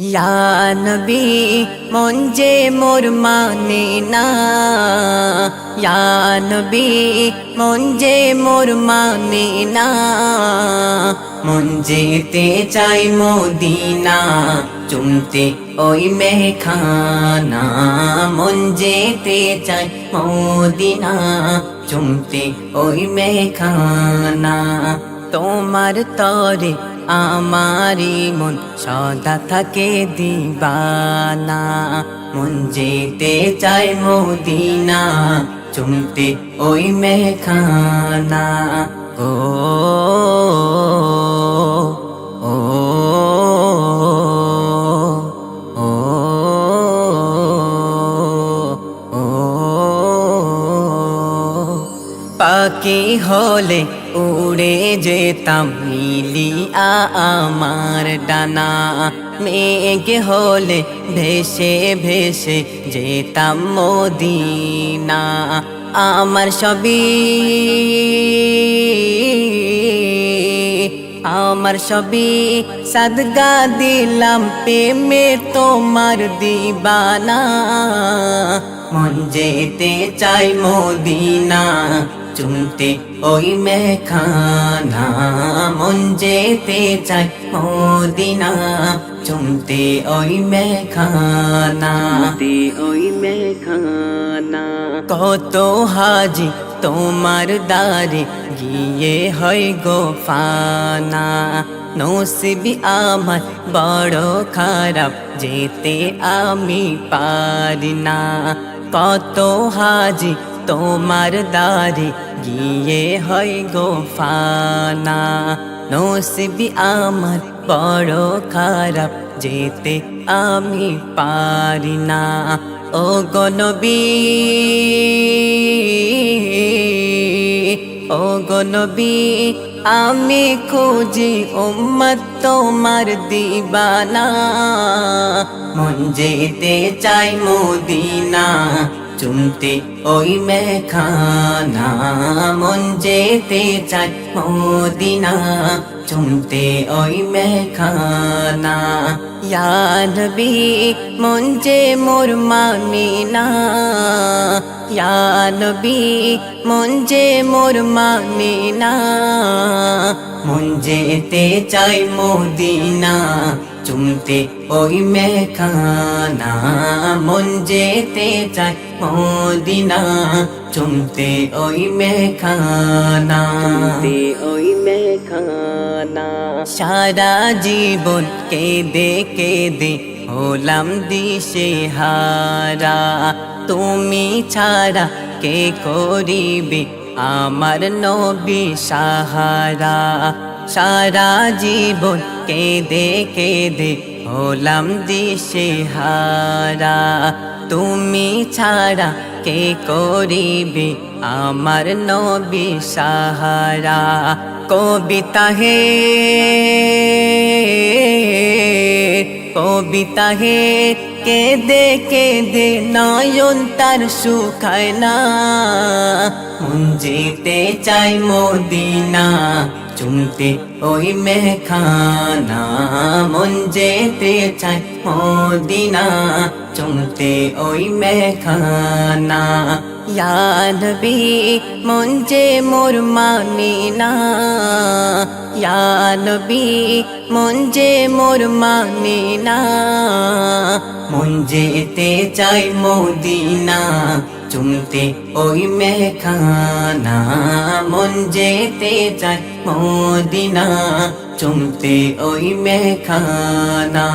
ইয়া নবী মন যে মোর মানে না, ইয়া নবী মন যে মোর মানে না, মন যেতে চাই মদিনা চুমতে ওই মেখানা, মন যেতে চাই মদিনা চুমতে ওই মেখানা। তোমার তরে আমারি মন সদা থাকে দিবানা, মন যেতে চাই মদিনা চুমতে ওই মেখানা। ও ও ও ও পাখি হলে উড়ে যেতাম মিলিয়া আমার ডানা, মেঘ হলে ভেসে ভেসে যেতাম মদিনা। আমার সবই আমার সবই সাদগা দিলাম প্রেমে তোমার দিবানা, মন যেতে চাই মদিনা চুমতে ওই মেখানা, মন যেতে চাই মদিনা চুমতে ওই মেখানা, ওই মেখানা। কত হাজি তোমার দারে গিয়ে হয় গো ফানা, নসিবি আমার বড় খারাপ যেতে আমি পারি না। কত হাজি তোমার দারে গিয়ে হয় গো ফানা, নসিবি আমার বড় খারাপ যেতে আমি পারি না। ও গো নবী ও গো নবী আমি খুঁজি উম্মত তোমার দিবানা, মন যেতে চাই মদিনা চুমতে ওই মেখানা, মন যেতে চাই মদিনা চুমতে ওই মেখানা। ইয়া নবী মন যে মোর মানে না, ইয়া নবী মন যে মোর মানে না, মন যেতে চাই মদিনা চুমতে ওই মেখানা, মন যেতে চাই মদিনা চুমতে ওই মেখানা, ওই মেখানা। সারা জীবন কেঁদে কেঁদে হলাম দিশে হারা, তুমি ছাড়া কে করিবে আমার নবী সাহারা। সারা জীবন কেঁদে কেঁদে হলাম দিশে হারা, তুমি ছাড়া কে করিবে আমার নবী সাহারা। কবিতা হে কবিতা হে কেঁদে কেঁদে নয়ন তার শুকায় না, মন যেতে চাই মদিনা চুমতে ওই মেখানা, মন যেতে চাই মদিনা চুমতে ওই মেখানা। ইয়া নবী মন যে মোর মানে না, ইয়া নবী মন যে মোর মানে না, মন যেতে চাই মদিনা চুমতে ওই মেখানা, মন যেতে চাই মদিনা চুমতে ওই মেখানা।